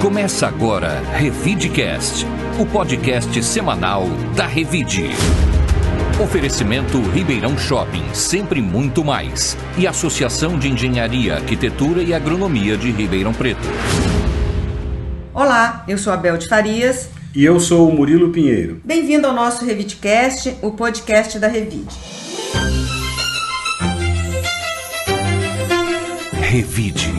Começa agora Revidcast, o podcast semanal da Revide. Oferecimento Ribeirão Shopping, sempre muito mais. E Associação de Engenharia, Arquitetura e Agronomia de Ribeirão Preto. Olá, eu sou a Bel de Farias. E eu sou o Murilo Pinheiro. Bem-vindo ao nosso Revidcast, o podcast da Revide. Revide.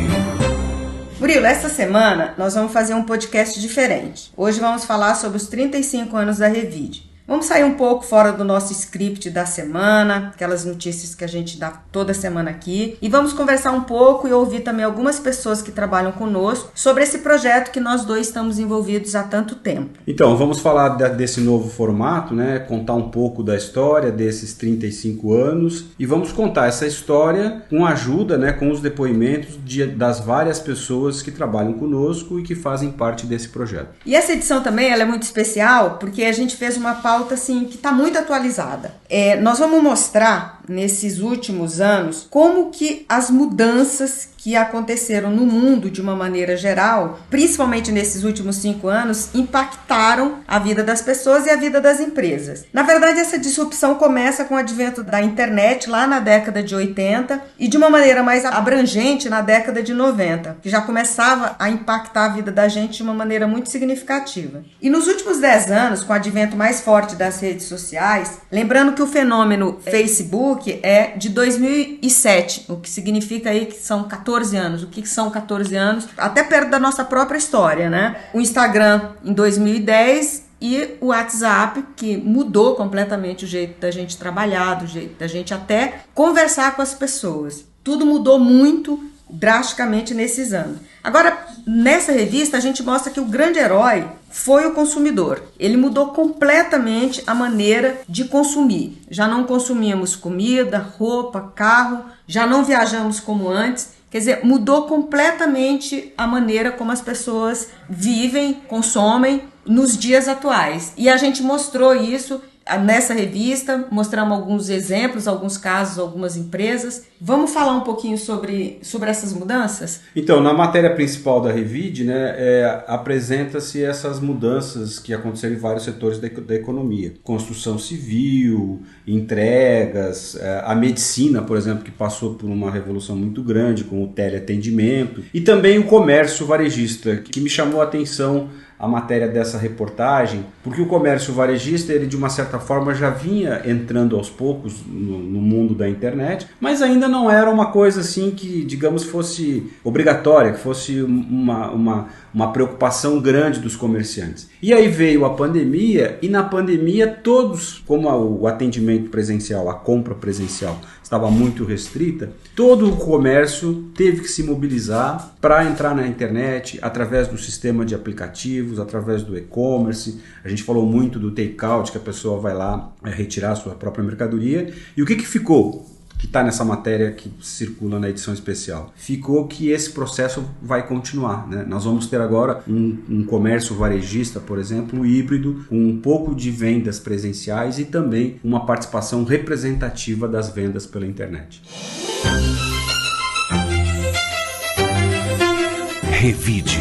Murilo, esta semana nós vamos fazer um podcast diferente. Hoje vamos falar sobre os 35 anos da Revide. Vamos sair um pouco fora do nosso script da semana, aquelas notícias que a gente dá toda semana aqui, e vamos conversar um pouco e ouvir também algumas pessoas que trabalham conosco sobre esse projeto que nós dois estamos envolvidos há tanto tempo. Então, vamos falar desse novo formato, né? Contar um pouco da história desses 35 anos e vamos contar essa história com a ajuda, né, com os depoimentos das várias pessoas que trabalham conosco e que fazem parte desse projeto. E essa edição também ela é muito especial porque a gente fez uma pauta assim, que está muito atualizada. Nós vamos mostrar nesses últimos anos como que as mudanças que aconteceram no mundo de uma maneira geral, principalmente nesses últimos 5 anos, impactaram a vida das pessoas e a vida das empresas. Na verdade, essa disrupção começa com o advento da internet lá na década de 80 e de uma maneira mais abrangente na década de 90, que já começava a impactar a vida da gente de uma maneira muito significativa. E nos últimos 10 anos, com o advento mais forte das redes sociais, lembrando que o fenômeno Facebook é de 2007, o que significa aí que são 14 anos. O que são 14 anos? Até perto da nossa própria história, né? O Instagram em 2010 e o WhatsApp, que mudou completamente o jeito da gente trabalhar, do jeito da gente até conversar com as pessoas. Tudo mudou muito drasticamente nesses anos. Agora, nessa revista, a gente mostra que o grande herói foi o consumidor. Ele mudou completamente a maneira de consumir. Já não consumíamos comida, roupa, carro, já não viajamos como antes. Quer dizer, mudou completamente a maneira como as pessoas vivem, consomem nos dias atuais. E a gente mostrou isso nessa revista, mostramos alguns exemplos, alguns casos, algumas empresas. Vamos falar um pouquinho sobre essas mudanças? Então, na matéria principal da Revide, né, apresenta-se essas mudanças que aconteceram em vários setores da economia. Construção civil, entregas, a medicina, por exemplo, que passou por uma revolução muito grande com o teleatendimento, e também o comércio varejista, que me chamou a atenção a matéria dessa reportagem, porque o comércio varejista, ele de uma certa forma já vinha entrando aos poucos no mundo da internet, mas ainda não era uma coisa assim que, digamos, fosse obrigatória, que fosse uma preocupação grande dos comerciantes. E aí veio a pandemia, e na pandemia todos, como o atendimento presencial, a compra presencial estava muito restrita, todo o comércio teve que se mobilizar para entrar na internet através do sistema de aplicativos, através do e-commerce. A gente falou muito do take-out, que a pessoa vai lá retirar a sua própria mercadoria. E o que ficou? Que está nessa matéria que circula na edição especial. Ficou que esse processo vai continuar, né? Nós vamos ter agora um comércio varejista, por exemplo, híbrido, com um pouco de vendas presenciais e também uma participação representativa das vendas pela internet. Revide.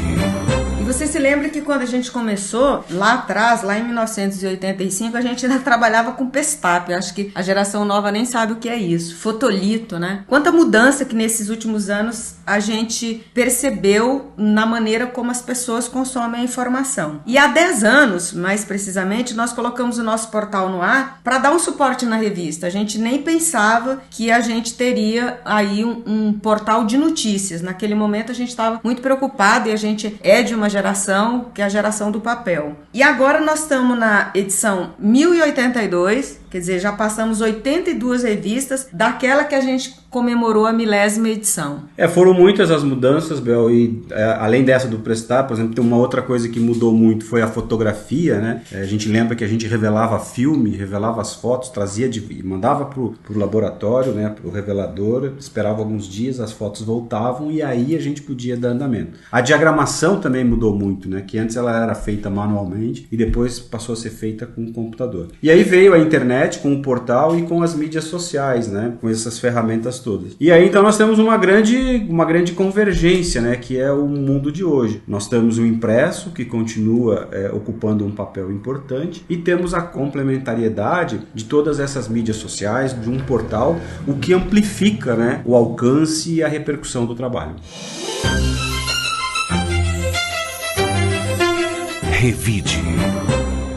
Você se lembra que quando a gente começou, lá atrás, lá em 1985, a gente ainda trabalhava com Pestap. Acho que a geração nova nem sabe o que é isso. Fotolito, né? Quanta mudança que nesses últimos anos a gente percebeu na maneira como as pessoas consomem a informação. E há 10 anos, mais precisamente, nós colocamos o nosso portal no ar para dar um suporte na revista. A gente nem pensava que a gente teria aí um portal de notícias. Naquele momento a gente estava muito preocupado e a gente é de uma geração, que é a geração do papel. E agora nós estamos na edição 1082, quer dizer, já passamos 82 revistas daquela que a gente comemorou a 1000ª edição. Foram muitas as mudanças, Bel, e além dessa do Prestar, por exemplo, tem uma outra coisa que mudou muito, foi a fotografia, né? A gente lembra que a gente revelava filme, revelava as fotos, trazia e mandava pro laboratório, né, pro revelador, esperava alguns dias, as fotos voltavam e aí a gente podia dar andamento. A diagramação também mudou muito, né? Que antes ela era feita manualmente e depois passou a ser feita com o computador. E aí veio a internet, internet, com o portal e com as mídias sociais, né? Com essas ferramentas todas. E aí, então, nós temos uma grande convergência, né? Que é o mundo de hoje. Nós temos o impresso, que continua ocupando um papel importante, e temos a complementariedade de todas essas mídias sociais, de um portal, o que amplifica, né, o alcance e a repercussão do trabalho. Revide.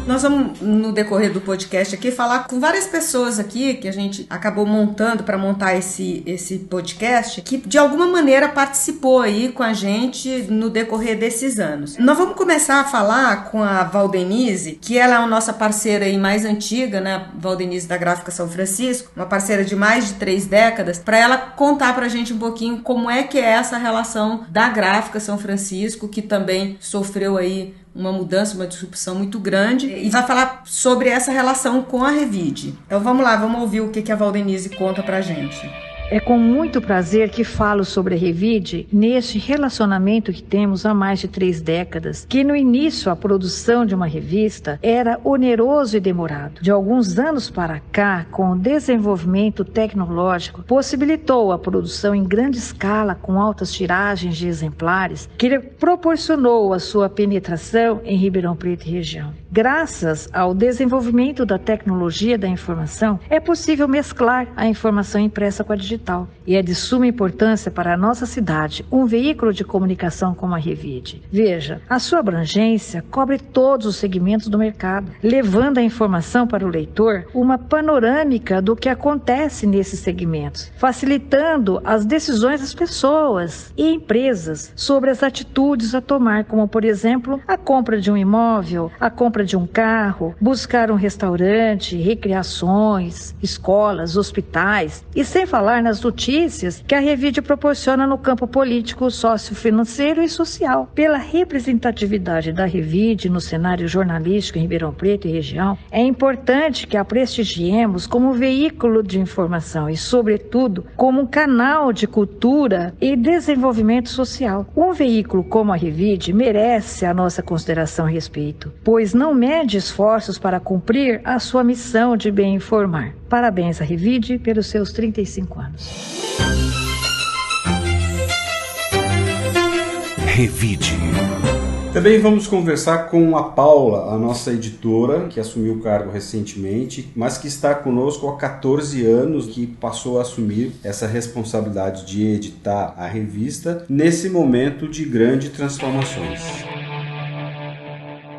Nós vamos, no decorrer do podcast aqui, falar com várias pessoas aqui que a gente acabou montando para montar esse podcast, que de alguma maneira participou aí com a gente no decorrer desses anos. Nós vamos começar a falar com a Valdenise, que ela é a nossa parceira aí mais antiga, né? Valdenise da Gráfica São Francisco, uma parceira de mais de 3 décadas, para ela contar pra gente um pouquinho como é que é essa relação da Gráfica São Francisco, que também sofreu aí uma mudança, uma disrupção muito grande, e vai falar sobre essa relação com a Revide. Então vamos lá, vamos ouvir o que a Valdenise conta pra gente. É com muito prazer que falo sobre a Revide neste relacionamento que temos há mais de 3 décadas, que no início a produção de uma revista era oneroso e demorado. De alguns anos para cá, com o desenvolvimento tecnológico, possibilitou a produção em grande escala com altas tiragens de exemplares, que proporcionou a sua penetração em Ribeirão Preto e região. Graças ao desenvolvimento da tecnologia da informação, é possível mesclar a informação impressa com a digital. E é de suma importância para a nossa cidade um veículo de comunicação como a Revide. Veja, a sua abrangência cobre todos os segmentos do mercado, levando a informação para o leitor uma panorâmica do que acontece nesses segmentos, facilitando as decisões das pessoas e empresas sobre as atitudes a tomar, como por exemplo, a compra de um imóvel, a compra de um carro, buscar um restaurante, recreações, escolas, hospitais, e sem falar nas notícias que a Revide proporciona no campo político, sociofinanceiro e social. Pela representatividade da Revide no cenário jornalístico em Ribeirão Preto e região, é importante que a prestigiemos como veículo de informação e, sobretudo, como um canal de cultura e desenvolvimento social. Um veículo como a Revide merece a nossa consideração e respeito, pois não mede esforços para cumprir a sua missão de bem informar. Parabéns à Revide pelos seus 35 anos. Revide. Também vamos conversar com a Paula, a nossa editora, que assumiu o cargo recentemente, mas que está conosco há 14 anos, que passou a assumir essa responsabilidade de editar a revista nesse momento de grandes transformações.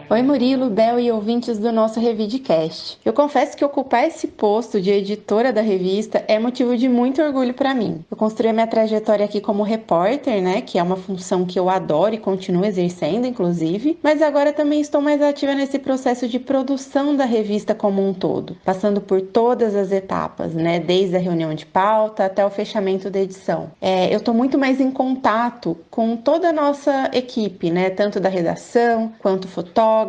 Oi Murilo, Bel e ouvintes do nosso Revidecast. Eu confesso que ocupar esse posto de editora da revista é motivo de muito orgulho para mim. Eu construí a minha trajetória aqui como repórter, né, que é uma função que eu adoro e continuo exercendo, inclusive, mas agora também estou mais ativa nesse processo de produção da revista como um todo, passando por todas as etapas, né, desde a reunião de pauta até o fechamento da edição. Eu estou muito mais em contato com toda a nossa equipe, né, tanto da redação quanto fotógrafos,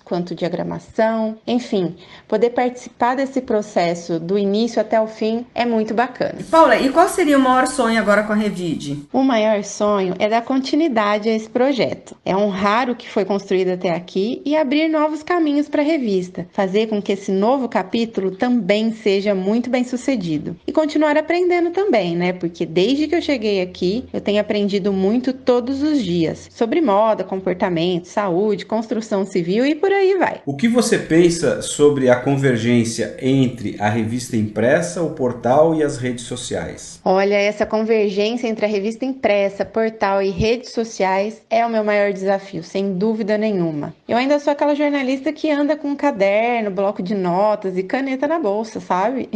quanto diagramação, enfim, poder participar desse processo do início até o fim é muito bacana. Paula, e qual seria o maior sonho agora com a Revide? O maior sonho é dar continuidade a esse projeto, é honrar o que foi construído até aqui e abrir novos caminhos para a revista, fazer com que esse novo capítulo também seja muito bem sucedido e continuar aprendendo também, né? Porque desde que eu cheguei aqui, eu tenho aprendido muito todos os dias sobre moda, comportamento, saúde, construção civil e por aí vai. O que você pensa sobre a convergência entre a revista impressa, o portal e as redes sociais? Olha, essa convergência entre a revista impressa, portal e redes sociais é o meu maior desafio, sem dúvida nenhuma. Eu ainda sou aquela jornalista que anda com um caderno, bloco de notas e caneta na bolsa, sabe?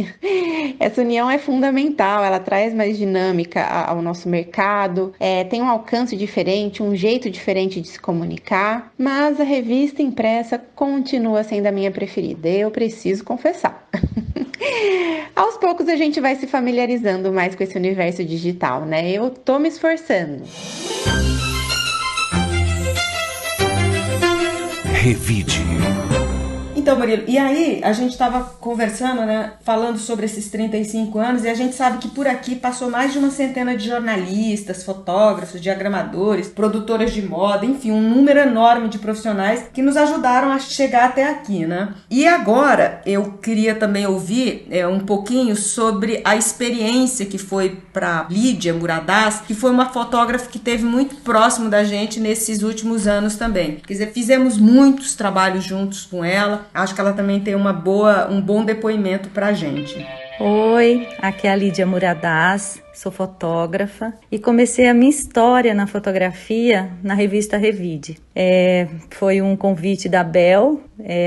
Essa união é fundamental, ela traz mais dinâmica ao nosso mercado, tem um alcance diferente, um jeito diferente de se comunicar, mas a revista impressa continua sendo a minha preferida, eu preciso confessar. Aos poucos a gente vai se familiarizando mais com esse universo digital, né? Eu tô me esforçando. Revide. Então, Murilo, e aí a gente estava conversando, né, falando sobre esses 35 anos, e a gente sabe que por aqui passou mais de uma centena de jornalistas, fotógrafos, diagramadores, produtoras de moda, enfim, um número enorme de profissionais que nos ajudaram a chegar até aqui, né? E agora eu queria também ouvir um pouquinho sobre a experiência que foi para Lídia Muradaz, que foi uma fotógrafa que esteve muito próximo da gente nesses últimos anos também. Quer dizer, fizemos muitos trabalhos juntos com ela. Acho que ela também tem um bom depoimento pra gente. Oi, aqui é a Lídia Muradaz, sou fotógrafa e comecei a minha história na fotografia na revista Revide. Foi um convite da Bel,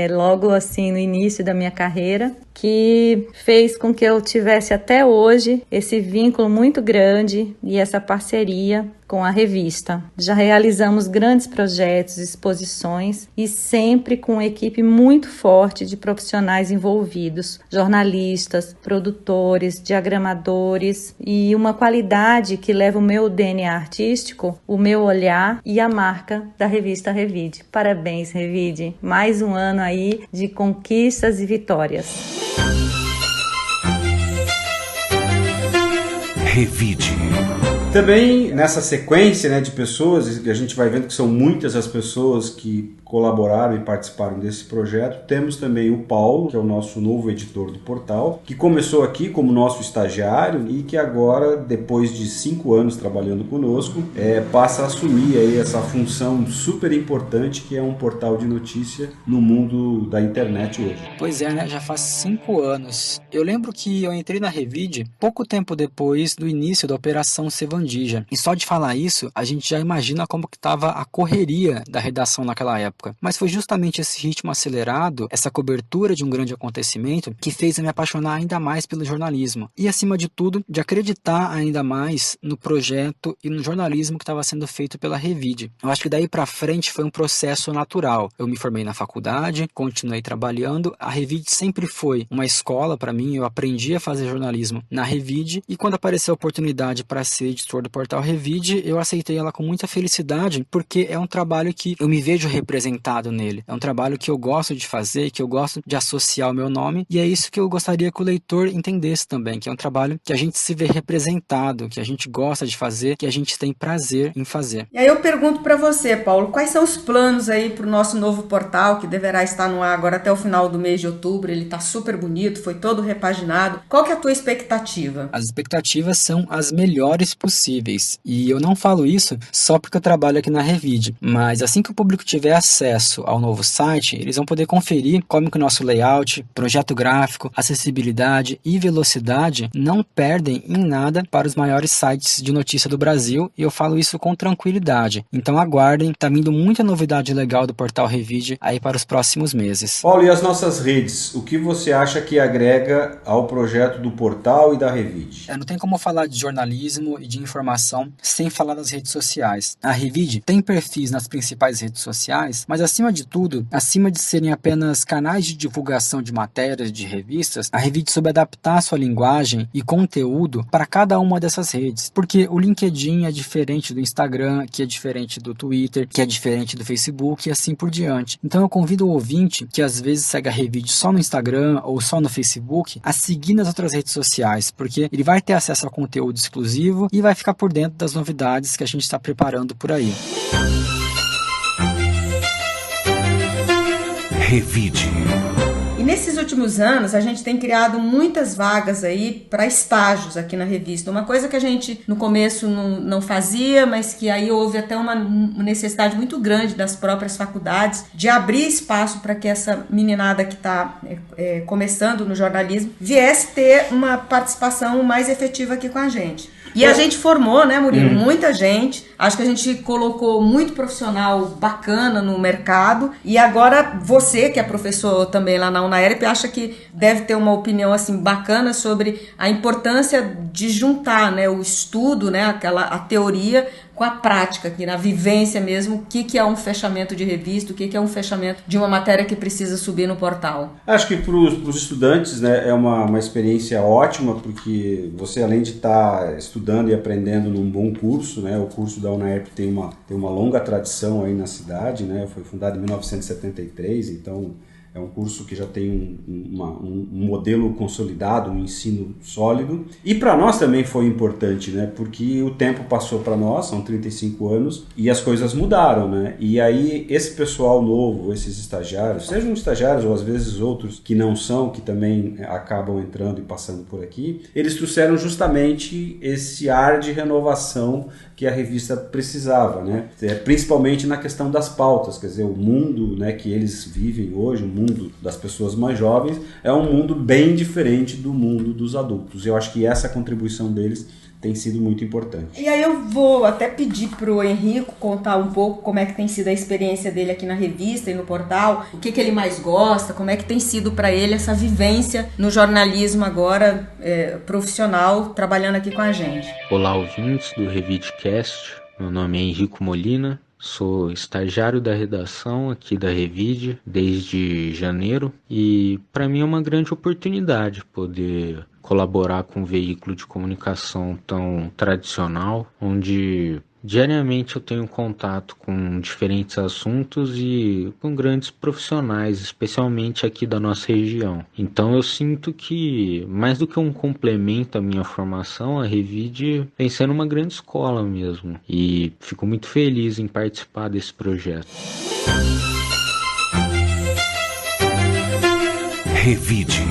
logo assim no início da minha carreira, que fez com que eu tivesse até hoje esse vínculo muito grande e essa parceria com a revista. Já realizamos grandes projetos, exposições e sempre com uma equipe muito forte de profissionais envolvidos, jornalistas, produtores, diagramadores e uma qualidade que leva o meu DNA artístico, o meu olhar e a marca da revista Revide. Parabéns, Revide! Mais um ano aí de conquistas e vitórias. Revide. Também nessa sequência, né, de pessoas, e a gente vai vendo que são muitas as pessoas que colaboraram e participaram desse projeto, temos também o Paulo, que é o nosso novo editor do portal, que começou aqui como nosso estagiário e que agora, depois de 5 anos trabalhando conosco, passa a assumir aí essa função super importante que é um portal de notícia no mundo da internet hoje. Pois é, né? Já faz 5 anos. Eu lembro que eu entrei na Revide pouco tempo depois do início da Operação Sevandija. E só de falar isso, a gente já imagina como que estava a correria da redação naquela época. Mas foi justamente esse ritmo acelerado, essa cobertura de um grande acontecimento, que fez eu me apaixonar ainda mais pelo jornalismo. E, acima de tudo, de acreditar ainda mais no projeto e no jornalismo que estava sendo feito pela Revide. Eu acho que daí para frente foi um processo natural. Eu me formei na faculdade, continuei trabalhando. A Revide sempre foi uma escola para mim, eu aprendi a fazer jornalismo na Revide e quando apareceu a oportunidade para ser editor do portal Revide, eu aceitei ela com muita felicidade, porque é um trabalho que eu me vejo representado nele. É um trabalho que eu gosto de fazer, que eu gosto de associar o meu nome, e é isso que eu gostaria que o leitor entendesse também, que é um trabalho que a gente se vê representado, que a gente gosta de fazer, que a gente tem prazer em fazer. E aí eu pergunto para você, Paulo, quais são os planos aí para o nosso novo portal, que deverá estar no ar agora até o final do mês de outubro? Ele está super bonito, foi todo repaginado. Qual que é a tua expectativa? As expectativas são as melhores possíveis, e eu não falo isso só porque eu trabalho aqui na Revide, mas assim que o público tiver acesso ao novo site, eles vão poder conferir como que o nosso layout, projeto gráfico, acessibilidade e velocidade não perdem em nada para os maiores sites de notícia do Brasil, e eu falo isso com tranquilidade. Então aguardem, tá vindo muita novidade legal do portal Revide aí para os próximos meses. Paulo, e as nossas redes? O que você acha que agrega ao projeto do portal e da Revide? Não tem como falar de jornalismo e de informação sem falar das redes sociais. A Revide tem perfis nas principais redes sociais, mas acima de tudo, acima de serem apenas canais de divulgação de matérias de revistas, a Revide soube adaptar sua linguagem e conteúdo para cada uma dessas redes, porque o LinkedIn é diferente do Instagram, que é diferente do Twitter, que é diferente do Facebook e assim por diante. Então eu convido o ouvinte que às vezes segue a Revide só no Instagram ou só no Facebook a seguir nas outras redes sociais, porque ele vai ter acesso a conteúdo exclusivo e vai ficar por dentro das novidades que a gente está preparando por aí. Revide. E nesses últimos anos, a gente tem criado muitas vagas aí para estágios aqui na revista. Uma coisa que a gente no começo não fazia, mas que aí houve até uma necessidade muito grande das próprias faculdades de abrir espaço para que essa meninada que está começando no jornalismo viesse ter uma participação mais efetiva aqui com a gente. E a gente formou, né, Murilo? Muita gente. Acho que a gente colocou muito profissional bacana no mercado. E agora você, que é professor também lá na UNAERP, acha que deve ter uma opinião assim bacana sobre a importância de juntar, né, o estudo, né, a teoria com a prática, aqui na vivência mesmo, o que é um fechamento de revista, o que é um fechamento de uma matéria que precisa subir no portal. Acho que para os estudantes, né, é uma experiência ótima, porque você, além de estar estudando e aprendendo num bom curso, né, o curso da UNAERP tem uma longa tradição aí na cidade, né, foi fundado em 1973, então É um curso que já tem um modelo consolidado, um ensino sólido. E para nós também foi importante, né? Porque o tempo passou para nós, são 35 anos, e as coisas mudaram, né? E aí esse pessoal novo, esses estagiários, sejam estagiários ou às vezes outros que não são, que também acabam entrando e passando por aqui, eles trouxeram justamente esse ar de renovação que a revista precisava, né? Principalmente na questão das pautas, quer dizer, o mundo, né, que eles vivem hoje, o mundo das pessoas mais jovens, é um mundo bem diferente do mundo dos adultos. Eu acho que essa contribuição deles tem sido muito importante. E aí eu vou até pedir pro Henrico contar um pouco como é que tem sido a experiência dele aqui na revista e no portal, o que ele mais gosta, como é que tem sido para ele essa vivência no jornalismo agora profissional, trabalhando aqui com a gente. Olá, ouvintes do Revidcast, meu nome é Henrico Molina, sou estagiário da redação aqui da Revide desde janeiro e para mim é uma grande oportunidade poder colaborar com um veículo de comunicação tão tradicional, onde diariamente eu tenho contato com diferentes assuntos e com grandes profissionais, especialmente aqui da nossa região. Então eu sinto que, mais do que um complemento à minha formação, a Revide vem sendo uma grande escola mesmo. E fico muito feliz em participar desse projeto. Revide.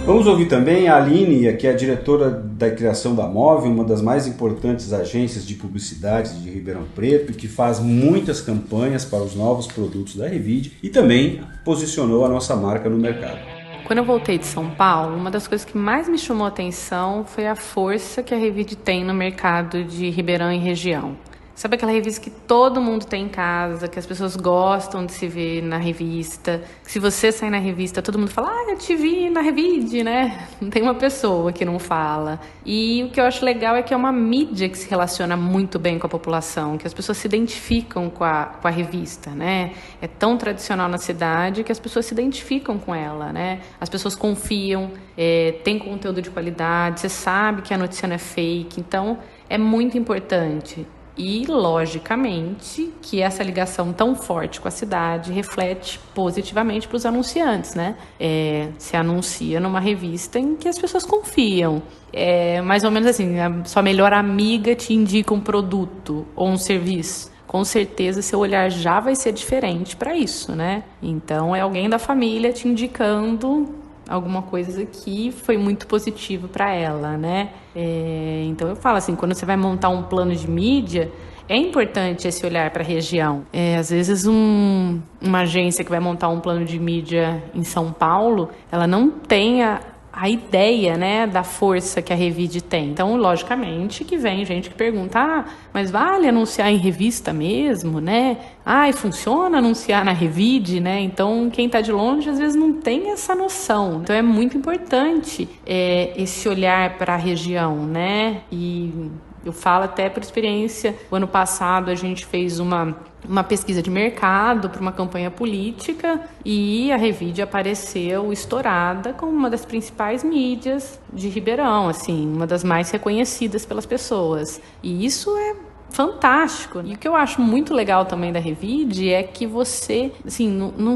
Vamos ouvir também a Aline, que é a diretora da criação da Move, uma das mais importantes agências de publicidade de Ribeirão Preto, que faz muitas campanhas para os novos produtos da Revide e também posicionou a nossa marca no mercado. Quando eu voltei de São Paulo, uma das coisas que mais me chamou a atenção foi a força que a Revide tem no mercado de Ribeirão e região. Sabe aquela revista que todo mundo tem em casa, que as pessoas gostam de se ver na revista, que se você sair na revista, todo mundo fala, eu te vi na Revide, né? Não tem uma pessoa que não fala. E o que eu acho legal é que é uma mídia que se relaciona muito bem com a população, que as pessoas se identificam com a revista, né? É tão tradicional na cidade que as pessoas se identificam com ela, né? As pessoas confiam, tem conteúdo de qualidade, você sabe que a notícia não é fake, então é muito importante. E, logicamente, que essa ligação tão forte com a cidade reflete positivamente para os anunciantes, né? Se anuncia numa revista em que as pessoas confiam. Mais ou menos assim, a sua melhor amiga te indica um produto ou um serviço. Com certeza, seu olhar já vai ser diferente para isso, né? Então, é alguém da família te indicando alguma coisa que foi muito positivo para ela, né? Então eu falo assim, quando você vai montar um plano de mídia, é importante esse olhar para a região. Às vezes uma agência que vai montar um plano de mídia em São Paulo, ela não tem a ideia, né, da força que a Revide tem. Então, logicamente, que vem gente que pergunta, mas vale anunciar em revista mesmo, né? E funciona anunciar na Revide, né? Então, quem está de longe, às vezes, não tem essa noção. Então, é muito importante esse olhar para a região, né? E eu falo até por experiência, o ano passado a gente fez uma pesquisa de mercado para uma campanha política e a Revide apareceu estourada como uma das principais mídias de Ribeirão, assim, uma das mais reconhecidas pelas pessoas. E isso é fantástico. E o que eu acho muito legal também da Revide é que você, assim,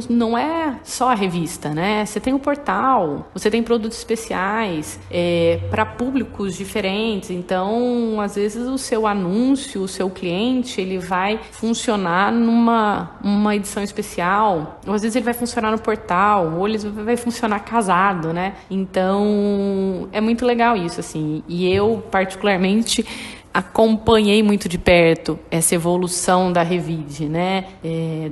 não é só a revista, né? Você tem o portal, você tem produtos especiais para públicos diferentes. Então, às vezes, o seu anúncio, o seu cliente, ele vai funcionar numa edição especial, ou às vezes ele vai funcionar no portal, ou ele vai funcionar casado, né? Então, é muito legal isso, assim. E eu, particularmente, acompanhei muito de perto essa evolução da Revide, né?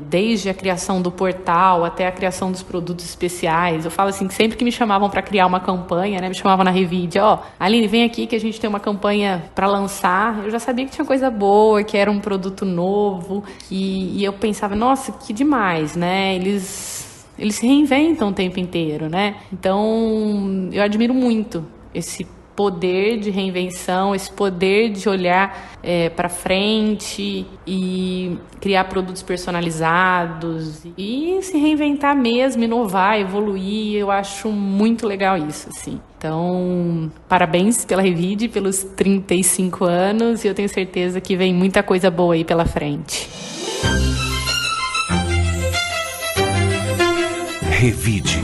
Desde a criação do portal até a criação dos produtos especiais. Eu falo assim, que sempre que me chamavam para criar uma campanha, né? Me chamavam na Revide, Aline, vem aqui que a gente tem uma campanha para lançar. Eu já sabia que tinha coisa boa, que era um produto novo. E eu pensava, nossa, que demais, né? Eles se reinventam o tempo inteiro, né? Então, eu admiro muito esse poder de reinvenção, esse poder de olhar para frente e criar produtos personalizados e se reinventar mesmo, inovar, evoluir. Eu acho muito legal isso, assim. Então, parabéns pela Revide, pelos 35 anos, e eu tenho certeza que vem muita coisa boa aí pela frente. Revide.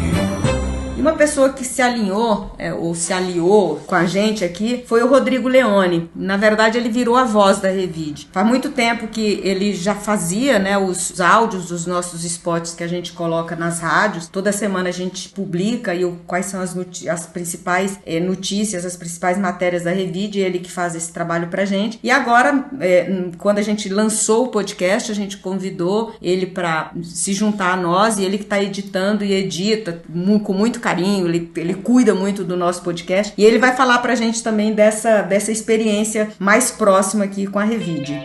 Uma pessoa que se alinhou, ou se aliou com a gente aqui, foi o Rodrigo Leone. Na verdade, ele virou a voz da Revide. Faz muito tempo que ele já fazia, né, os áudios dos nossos spots que a gente coloca nas rádios. Toda semana a gente publica quais são as principais notícias, as principais matérias da Revide, ele que faz esse trabalho pra gente. E agora, quando a gente lançou o podcast, a gente convidou ele para se juntar a nós, e ele que está editando e edita com muito carinho, ele cuida muito do nosso podcast, e ele vai falar pra gente também dessa experiência mais próxima aqui com a Revide.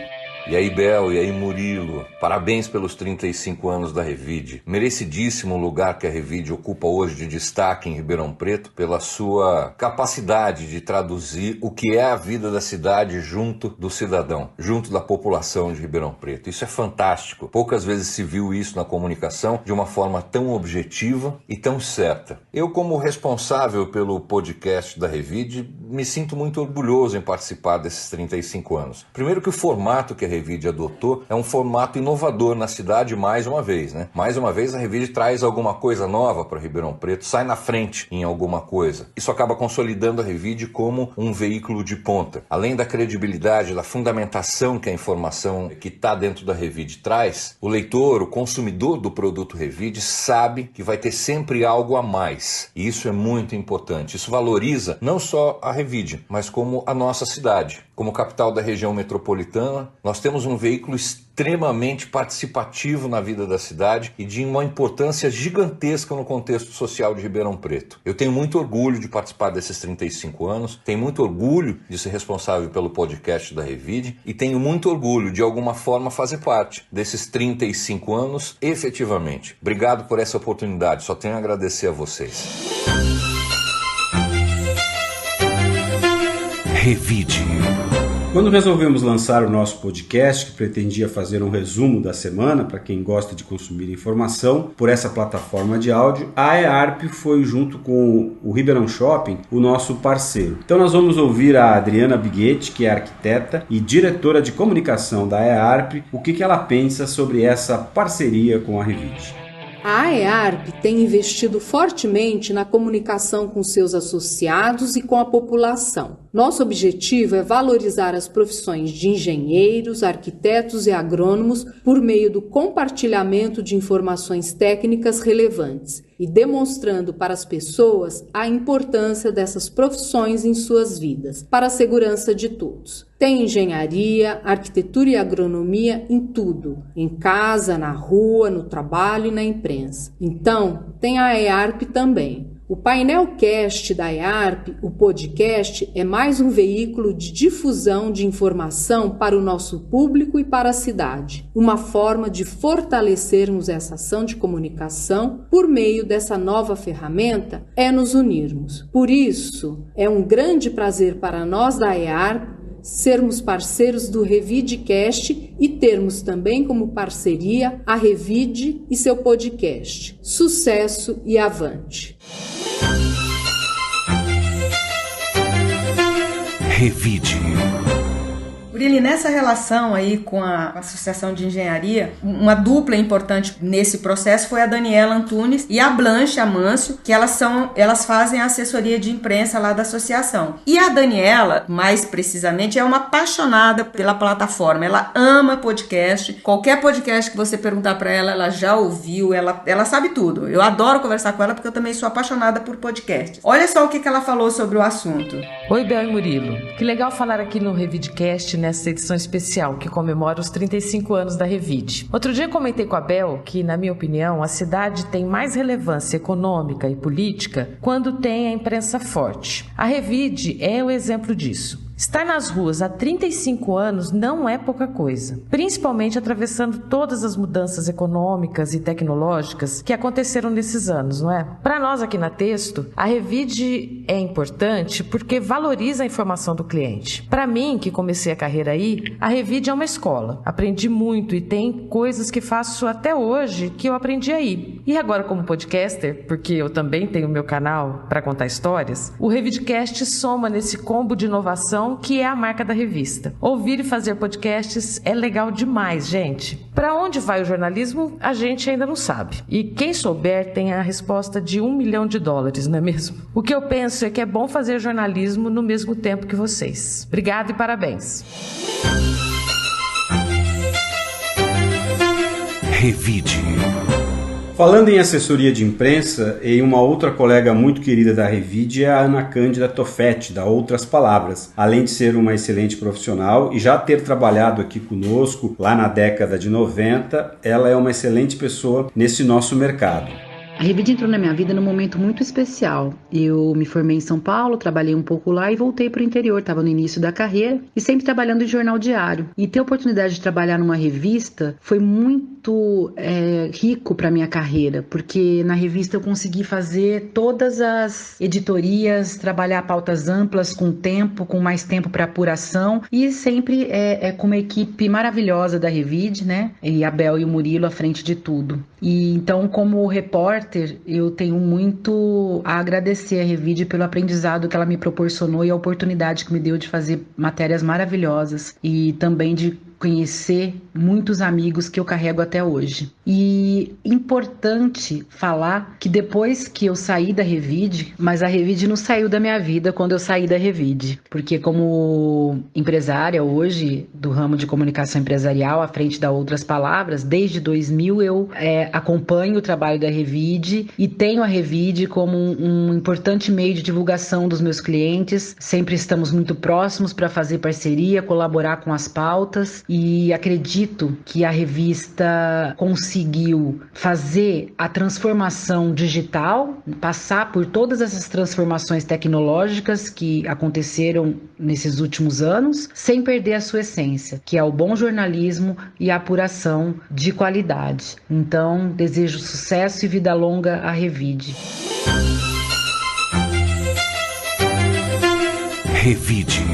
E aí, Bel, e aí, Murilo, parabéns pelos 35 anos da Revide. Merecidíssimo lugar que a Revide ocupa hoje de destaque em Ribeirão Preto pela sua capacidade de traduzir o que é a vida da cidade junto do cidadão, junto da população de Ribeirão Preto. Isso é fantástico. Poucas vezes se viu isso na comunicação de uma forma tão objetiva e tão certa. Eu, como responsável pelo podcast da Revide, me sinto muito orgulhoso em participar desses 35 anos. Primeiro que o formato que a Revide adotou é um formato inovador na cidade mais uma vez, né? Mais uma vez a Revide traz alguma coisa nova para Ribeirão Preto, sai na frente em alguma coisa. Isso acaba consolidando a Revide como um veículo de ponta. Além da credibilidade, da fundamentação que a informação que está dentro da Revide traz, o leitor, o consumidor do produto Revide sabe que vai ter sempre algo a mais. E isso é muito importante. Isso valoriza não só a Revide, mas como a nossa cidade. Como capital da região metropolitana, nós temos um veículo extremamente participativo na vida da cidade e de uma importância gigantesca no contexto social de Ribeirão Preto. Eu tenho muito orgulho de participar desses 35 anos, tenho muito orgulho de ser responsável pelo podcast da Revide e tenho muito orgulho de alguma forma fazer parte desses 35 anos efetivamente. Obrigado por essa oportunidade, só tenho a agradecer a vocês. Revide. Quando resolvemos lançar o nosso podcast, que pretendia fazer um resumo da semana para quem gosta de consumir informação por essa plataforma de áudio, a EARP foi, junto com o Ribeirão Shopping, o nosso parceiro. Então nós vamos ouvir a Adriana Biguetti, que é arquiteta e diretora de comunicação da EARP, o que ela pensa sobre essa parceria com a Revide. A EARP tem investido fortemente na comunicação com seus associados e com a população. Nosso objetivo é valorizar as profissões de engenheiros, arquitetos e agrônomos por meio do compartilhamento de informações técnicas relevantes e demonstrando para as pessoas a importância dessas profissões em suas vidas, para a segurança de todos. Tem engenharia, arquitetura e agronomia em tudo, em casa, na rua, no trabalho e na imprensa. Então, tem a EARP também. O painel cast da EARP, o podcast, é mais um veículo de difusão de informação para o nosso público e para a cidade. Uma forma de fortalecermos essa ação de comunicação por meio dessa nova ferramenta é nos unirmos. Por isso, é um grande prazer para nós da EARP sermos parceiros do RevideCast e termos também como parceria a Revide e seu podcast. Sucesso e avante! Revide. Murilo, nessa relação aí com a Associação de Engenharia, uma dupla importante nesse processo foi a Daniela Antunes e a Blanche Amâncio, que elas fazem a assessoria de imprensa lá da associação. E a Daniela, mais precisamente, é uma apaixonada pela plataforma. Ela ama podcast. Qualquer podcast que você perguntar para ela, ela já ouviu, ela sabe tudo. Eu adoro conversar com ela porque eu também sou apaixonada por podcast. Olha só o que ela falou sobre o assunto. Oi, Bel e Murilo. Que legal falar aqui no RevideCast, nessa edição especial que comemora os 35 anos da Revide. Outro dia eu comentei com a Bel que, na minha opinião, a cidade tem mais relevância econômica e política quando tem a imprensa forte. A Revide é o exemplo disso. Estar nas ruas há 35 anos não é pouca coisa, principalmente atravessando todas as mudanças econômicas e tecnológicas que aconteceram nesses anos, não é? Para nós aqui na Texto, a Revide é importante porque valoriza a informação do cliente. Para mim, que comecei a carreira aí, a Revide é uma escola. Aprendi muito e tem coisas que faço até hoje que eu aprendi aí. E agora como podcaster, porque eu também tenho meu canal para contar histórias, o RevideCast soma nesse combo de inovação emoção, que é a marca da revista. Ouvir e fazer podcasts é legal demais, gente. Para onde vai o jornalismo, a gente ainda não sabe. E quem souber tem a resposta de $1 milhão, não é mesmo? O que eu penso é que é bom fazer jornalismo no mesmo tempo que vocês. Obrigada e parabéns. Revide. Falando em assessoria de imprensa, e uma outra colega muito querida da Revide é a Ana Cândida Toffetti, da Outras Palavras. Além de ser uma excelente profissional e já ter trabalhado aqui conosco lá na década de 90, ela é uma excelente pessoa nesse nosso mercado. A Revide entrou na minha vida num momento muito especial. Eu me formei em São Paulo, trabalhei um pouco lá e voltei para o interior. Estava no início da carreira e sempre trabalhando em jornal diário. E ter a oportunidade de trabalhar numa revista foi muito rico para minha carreira, porque na revista eu consegui fazer todas as editorias, trabalhar pautas amplas com tempo, com mais tempo para apuração e sempre com uma equipe maravilhosa da Revide, né? E a Bel e o Murilo à frente de tudo. E então, como repórter, eu tenho muito a agradecer a Revide pelo aprendizado que ela me proporcionou e a oportunidade que me deu de fazer matérias maravilhosas e também de conhecer muitos amigos que eu carrego até hoje. E importante falar que depois que eu saí da Revide, mas a Revide não saiu da minha vida quando eu saí da Revide, porque como empresária hoje do ramo de comunicação empresarial à frente da Outras Palavras, desde 2000 eu acompanho o trabalho da Revide e tenho a Revide como um importante meio de divulgação dos meus clientes. Sempre estamos muito próximos para fazer parceria, colaborar com as pautas. E acredito que a revista conseguiu fazer a transformação digital, passar por todas essas transformações tecnológicas que aconteceram nesses últimos anos, sem perder a sua essência, que é o bom jornalismo e a apuração de qualidade. Então, desejo sucesso e vida longa à Revide. Revide.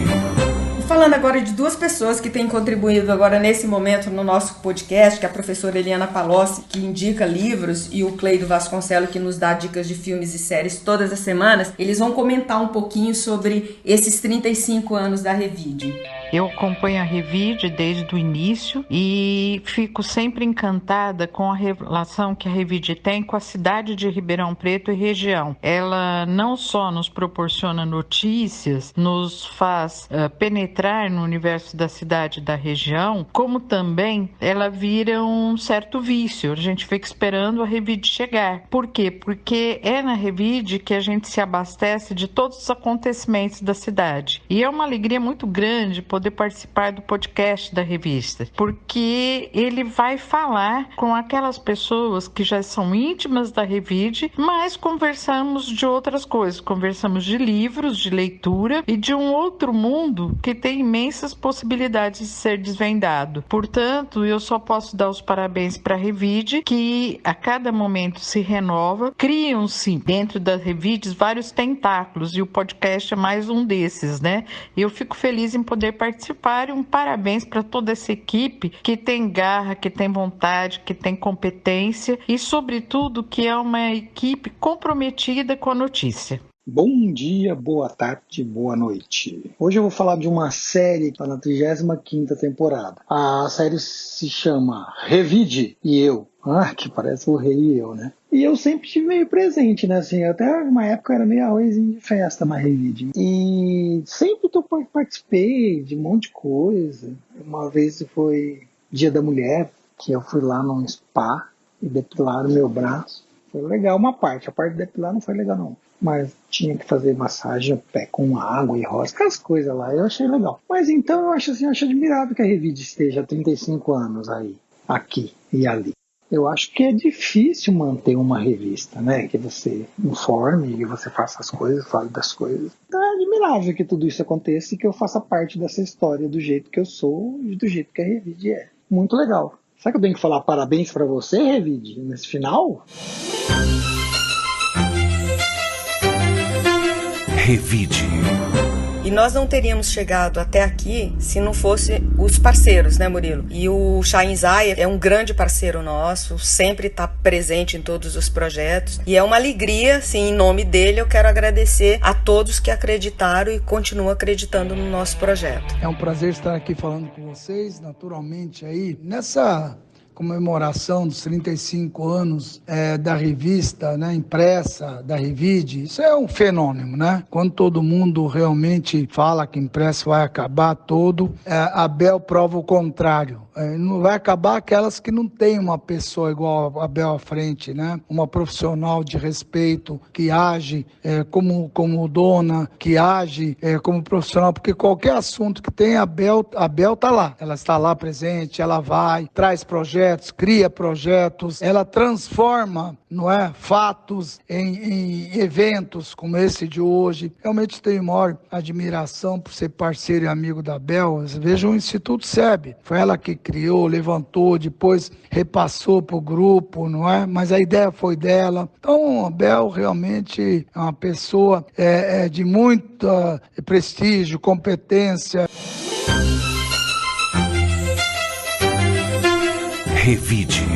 Falando agora de duas pessoas que têm contribuído agora nesse momento no nosso podcast, que é a professora Eliana Palocci, que indica livros, e o Cleido Vasconcelos, que nos dá dicas de filmes e séries todas as semanas, eles vão comentar um pouquinho sobre esses 35 anos da Revide. Eu acompanho a Revide desde o início e fico sempre encantada com a relação que a Revide tem com a cidade de Ribeirão Preto e região. Ela não só nos proporciona notícias, nos faz penetrar no universo da cidade e da região, como também ela vira um certo vício. A gente fica esperando a Revide chegar. Por quê? Porque é na Revide que a gente se abastece de todos os acontecimentos da cidade. E é uma alegria muito grande poder participar do podcast da revista, porque ele vai falar com aquelas pessoas que já são íntimas da Revide, mas conversamos de outras coisas, conversamos de livros, de leitura e de um outro mundo que tem imensas possibilidades de ser desvendado. Portanto, eu só posso dar os parabéns para a Revide, que a cada momento se renova, criam-se dentro das Revides vários tentáculos e o podcast é mais um desses, né? Eu fico feliz em poder participar e um parabéns para toda essa equipe que tem garra, que tem vontade, que tem competência e, sobretudo, que é uma equipe comprometida com a notícia. Bom dia, boa tarde, boa noite. Hoje eu vou falar de uma série que está na 35ª temporada. A série se chama Revide e Eu. Que parece o rei e eu, né? E eu sempre estive meio presente, né? Assim, até uma época eu era meio arrozinho de festa na Revide. E sempre participei de um monte de coisa. Uma vez foi Dia da Mulher, que eu fui lá num spa e depilaram meu braço. Foi legal uma parte, a parte de depilar não foi legal não. Mas tinha que fazer massagem no pé com água e rosa, aquelas coisas lá, eu achei legal. Mas então eu acho admirável que a Revide esteja há 35 anos aí, aqui e ali. Eu acho que é difícil manter uma revista, né? Que você informe, que você faça as coisas, fale das coisas. Então é admirável que tudo isso aconteça e que eu faça parte dessa história do jeito que eu sou e do jeito que a Revide é. Muito legal. Será que eu tenho que falar parabéns para você, Revide, nesse final? Revide. E nós não teríamos chegado até aqui se não fosse os parceiros, né, Murilo? E o Chaim Zaya é um grande parceiro nosso, sempre está presente em todos os projetos. E é uma alegria, sim, em nome dele, eu quero agradecer a todos que acreditaram e continuam acreditando no nosso projeto. É um prazer estar aqui falando com vocês, naturalmente, aí, nessa comemoração dos 35 anos da revista, né, impressa, da Revide. Isso é um fenômeno, né? Quando todo mundo realmente fala que impresso vai acabar todo, a Bel prova o contrário. Não vai acabar aquelas que não tem uma pessoa igual a Bel à frente, né? Uma profissional de respeito, que age como dona, que age como profissional, porque qualquer assunto que tem, a Bel tá lá. Ela está lá presente, ela vai, traz projetos, cria projetos, ela transforma, não é, fatos em eventos como esse de hoje. Realmente tenho maior admiração por ser parceiro e amigo da Bel. Veja o Instituto SEB, foi ela que criou, levantou, depois repassou para o grupo, não é? Mas a ideia foi dela. Então, a Bel realmente é uma pessoa de muito prestígio, competência. Revide.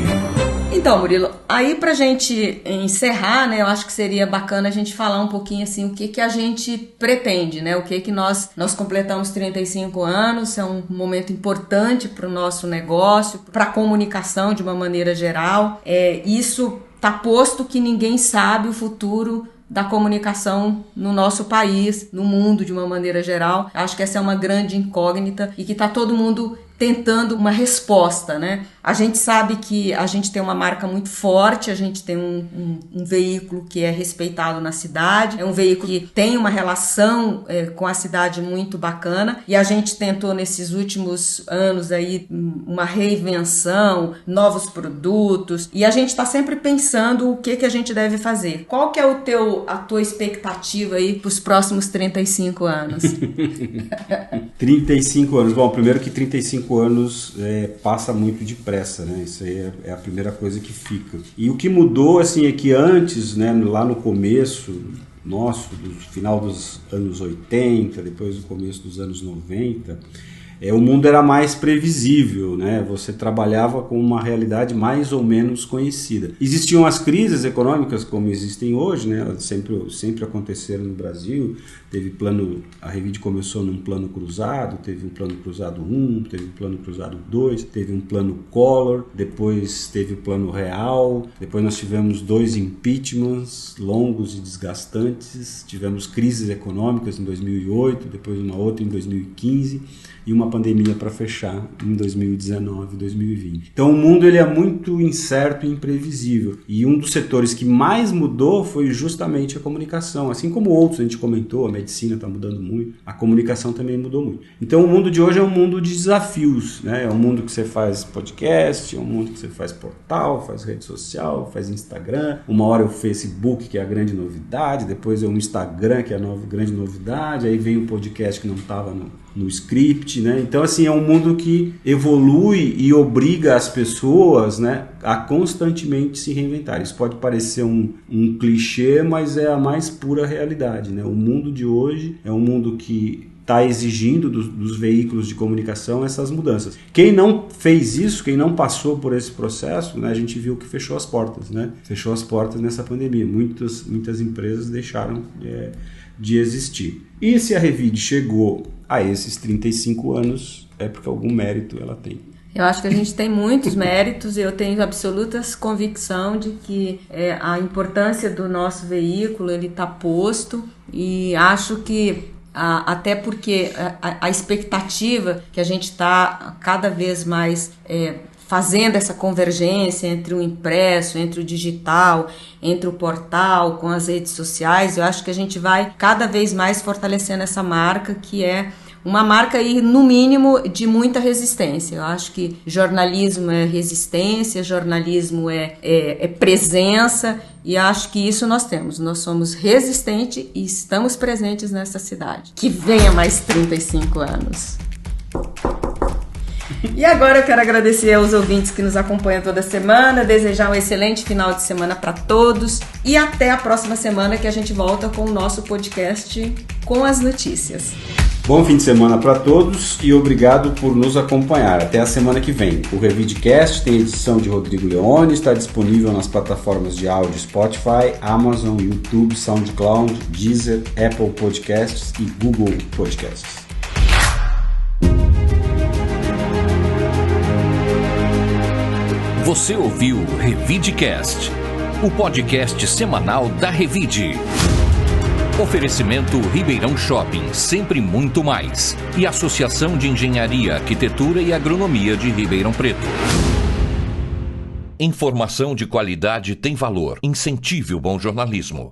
Então, Murilo, aí pra gente encerrar, né, eu acho que seria bacana a gente falar um pouquinho assim, o que a gente pretende, né, o que nós completamos 35 anos, é um momento importante para o nosso negócio, para a comunicação de uma maneira geral, isso tá posto que ninguém sabe o futuro da comunicação no nosso país, no mundo de uma maneira geral. Acho que essa é uma grande incógnita e que tá todo mundo tentando uma resposta, né? A gente sabe que a gente tem uma marca muito forte, a gente tem um veículo que é respeitado na cidade, é um veículo que tem uma relação com a cidade muito bacana, e a gente tentou nesses últimos anos aí uma reinvenção, novos produtos, e a gente está sempre pensando o que a gente deve fazer. Qual que é a tua expectativa aí para os próximos 35 anos? 35 anos. Bom, primeiro que 35 anos passa muito depressa, né? Isso aí é a primeira coisa que fica. E o que mudou, assim, é que antes, né, lá no começo nosso, do final dos anos 80, depois do começo dos anos 90, o mundo era mais previsível, né? Você trabalhava com uma realidade mais ou menos conhecida. Existiam as crises econômicas como existem hoje, né? Elas sempre aconteceram no Brasil. A Revide começou num plano cruzado, teve um plano cruzado 1, teve um plano cruzado 2, teve um plano Collor, depois teve o plano real, depois nós tivemos 2 impeachments longos e desgastantes, tivemos crises econômicas em 2008, depois uma outra em 2015 e uma pandemia para fechar em 2019 e 2020. Então o mundo ele é muito incerto e imprevisível, e um dos setores que mais mudou foi justamente a comunicação, assim como outros a gente comentou, a medicina está mudando muito, a comunicação também mudou muito. Então o mundo de hoje é um mundo de desafios, né? É um mundo que você faz podcast, é um mundo que você faz portal, faz rede social, faz Instagram, uma hora é o Facebook, que é a grande novidade, depois é o Instagram, que é a grande novidade, aí vem o podcast que não estava no script, né? Então, assim, é um mundo que evolui e obriga as pessoas, né, a constantemente se reinventar. Isso pode parecer um clichê, mas é a mais pura realidade, né? O mundo de hoje é um mundo que está exigindo dos veículos de comunicação essas mudanças. Quem não fez isso, quem não passou por esse processo, né, a gente viu que fechou as portas, né? Fechou as portas nessa pandemia. Muitas empresas deixaram de existir. E se a Revide chegou a esses 35 anos, é porque algum mérito ela tem. Eu acho que a gente tem muitos méritos e eu tenho absoluta convicção de que a importância do nosso veículo ele está posto, e acho que até porque a expectativa que a gente está cada vez mais fazendo essa convergência entre o impresso, entre o digital, entre o portal, com as redes sociais, eu acho que a gente vai cada vez mais fortalecendo essa marca, que é uma marca aí, no mínimo, de muita resistência. Eu acho que jornalismo é resistência, jornalismo é presença, e acho que isso nós temos. Nós somos resistentes e estamos presentes nessa cidade. Que venha mais 35 anos. E agora eu quero agradecer aos ouvintes que nos acompanham toda semana, desejar um excelente final de semana para todos e até a próxima semana que a gente volta com o nosso podcast com as notícias. Bom fim de semana para todos e obrigado por nos acompanhar. Até a semana que vem. O Revidcast tem edição de Rodrigo Leone, está disponível nas plataformas de áudio Spotify, Amazon, YouTube, SoundCloud, Deezer, Apple Podcasts e Google Podcasts. Você ouviu o Revidcast, o podcast semanal da Revide. Oferecimento Ribeirão Shopping, sempre muito mais. E Associação de Engenharia, Arquitetura e Agronomia de Ribeirão Preto. Informação de qualidade tem valor. Incentive o bom jornalismo.